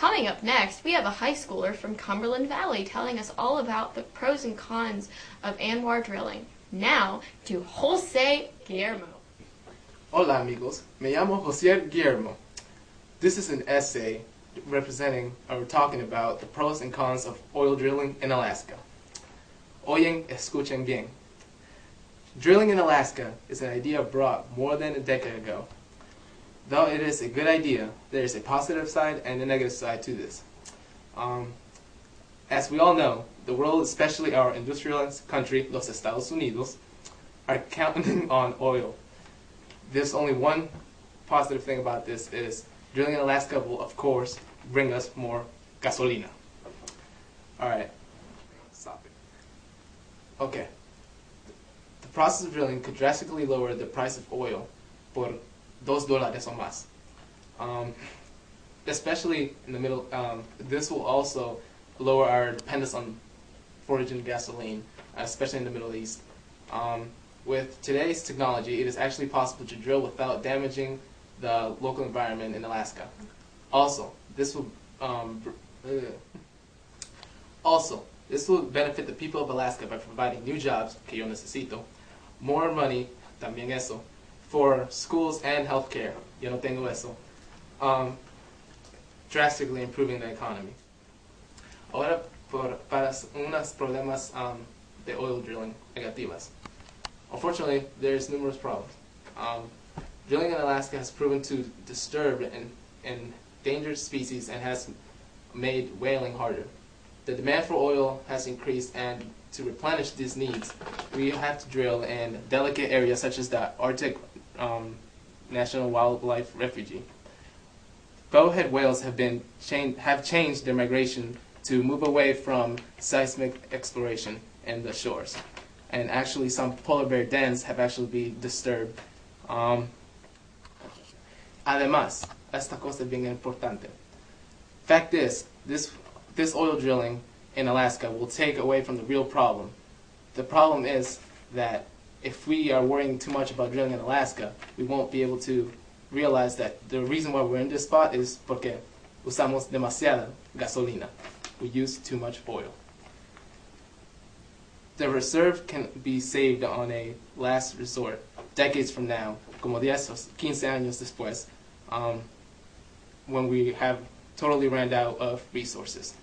Coming up next, we have a high schooler from Cumberland Valley telling us all about the pros and cons of Enviro drilling. Now to Jose Guillermo. Hola amigos, me llamo Jose Guillermo. This is an essay representing or talking about the pros and cons of oil drilling in Alaska. Oyen, escuchen bien. Drilling in Alaska is an idea brought more than a decade ago. Though it is a good idea, there is a positive side and a negative side to this. As we all know, the world, especially our industrialized country, los Estados Unidos, are counting on oil. There's only one positive thing about this is drilling in Alaska will, of course, bring us more gasolina. Alright, stop it. Okay. The process of drilling could drastically lower the price of oil por $2 o más. Especially in the middle, this will also lower our dependence on foraging gasoline, especially in the Middle East. With today's technology, it is actually possible to drill without damaging the local environment in Alaska. Also, this will benefit the people of Alaska by providing new jobs, que yo necesito, more money, también eso, for schools and healthcare, yo no tengo eso, drastically improving the economy. Ahora, para unos problemas de oil drilling negativas. Unfortunately, there's numerous problems. Drilling in Alaska has proven to disturb endangered species and has made whaling harder. The demand for oil has increased, and to replenish these needs, we have to drill in delicate areas such as the Arctic National Wildlife Refuge. Bowhead whales have changed their migration to move away from seismic exploration in the shores, and actually some polar bear dens have actually been disturbed. Además, esta cosa es bien importante. Fact is, this oil drilling in Alaska will take away from the real problem. The problem is that if we are worrying too much about drilling in Alaska, we won't be able to realize that the reason why we're in this spot is porque usamos demasiada gasolina. We use too much oil. The reserve can be saved on a last resort, decades from now, como 10 o 15 años después, when we have totally ran out of resources.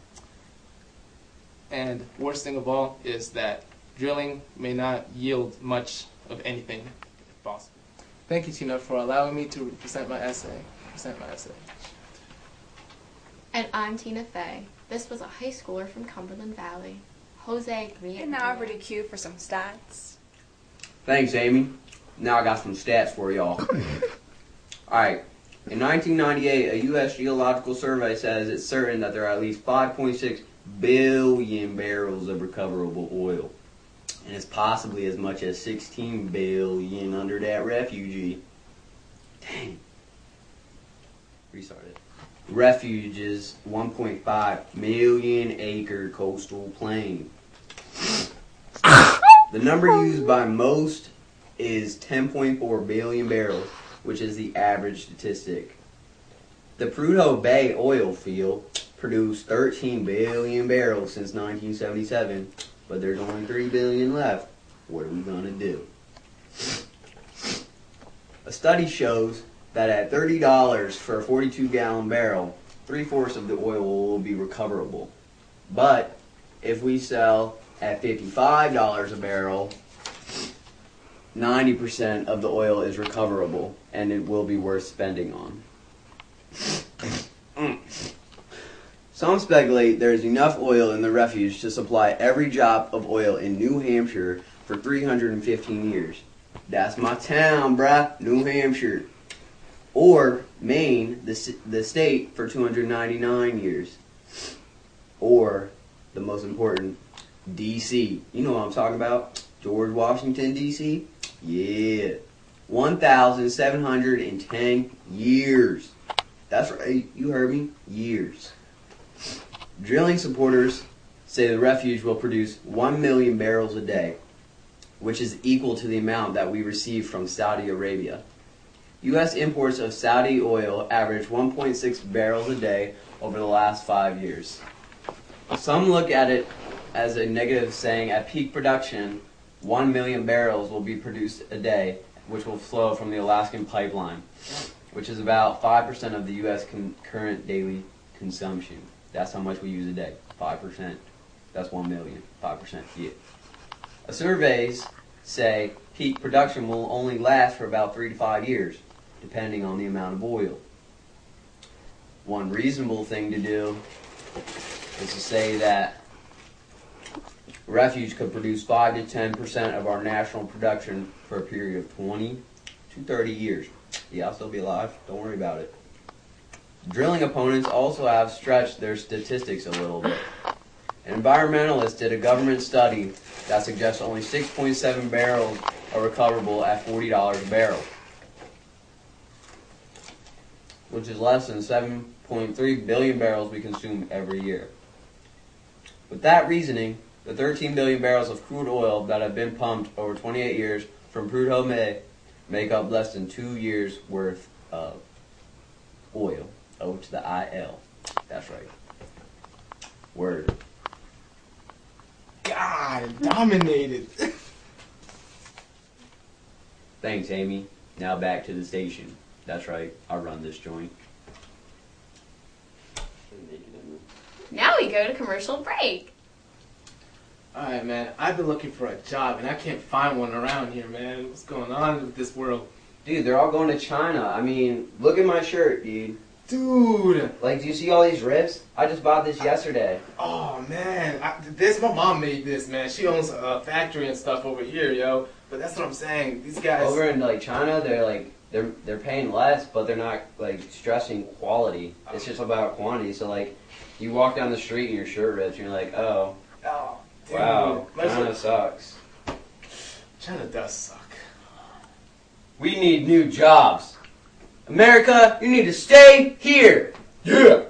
And worst thing of all is that drilling may not yield much of anything if possible. Thank you, Tina, for allowing me to present my essay. And I'm Tina Fey. This was a high schooler from Cumberland Valley, Jose Guillermo. And now over to Q for some stats. Thanks, Amy. Now I got some stats for y'all. Alright, in 1998, a U.S. Geological Survey says it's certain that there are at least 5.6 billion barrels of recoverable oil. And it's possibly as much as 16 billion under that refugee. Dang. Restarted. Refuge is 1.5 million acre coastal plain. The number used by most is 10.4 billion barrels, which is the average statistic. The Prudhoe Bay oil field produced 13 billion barrels since 1977, but there's only 3 billion left. What are we going to do? A study shows that at $30 for a 42-gallon barrel, 3/4 of the oil will be recoverable. But if we sell at $55 a barrel, 90% of the oil is recoverable, and it will be worth spending on. Some speculate there is enough oil in the refuge to supply every drop of oil in New Hampshire for 315 years. That's my town, bruh, New Hampshire. Or Maine, the state, for 299 years. Or, the most important, D.C. You know what I'm talking about? George Washington, D.C.? Yeah. 1,710 years. That's right, you heard me. Years. Drilling supporters say the refuge will produce 1 million barrels a day, which is equal to the amount that we receive from Saudi Arabia. U.S. imports of Saudi oil averaged 1.6 barrels a day over the last 5 years. Some look at it as a negative, saying at peak production, 1 million barrels will be produced a day, which will flow from the Alaskan pipeline, which is about 5% of the U.S. current daily consumption. That's how much we use a day, 5%. That's 1 million, 5%. Yeah. Surveys say peak production will only last for about 3 to 5 years, depending on the amount of oil. One reasonable thing to do is to say that refuge could produce 5 to 10% of our national production for a period of 20 to 30 years. Yeah, I'll still be alive. Don't worry about it. Drilling opponents also have stretched their statistics a little bit. An environmentalist did a government study that suggests only 6.7 barrels are recoverable at $40 a barrel, which is less than 7.3 billion barrels we consume every year. With that reasoning, the 13 billion barrels of crude oil that have been pumped over 28 years from Prudhoe Bay make up less than 2 years' worth of oil. O to the I-L. That's right. Word. God, dominated. Thanks, Amy. Now back to the station. That's right. I'll run this joint. Now we go to commercial break. Alright, man. I've been looking for a job and I can't find one around here, man. What's going on with this world? Dude, they're all going to China. I mean, look at my shirt, dude. Dude! Like, do you see all these rips? I just bought this yesterday. Oh, man. My mom made this, man. She owns a factory and stuff over here, yo. But that's what I'm saying. These guys... Over in, like, China, they're paying less, but they're not, like, stressing quality. It's just about quantity. So, like, you walk down the street and your shirt rips, and you're like, oh, dude. wow, China sucks. China does suck. We need new jobs. America, you need to stay here. Yeah!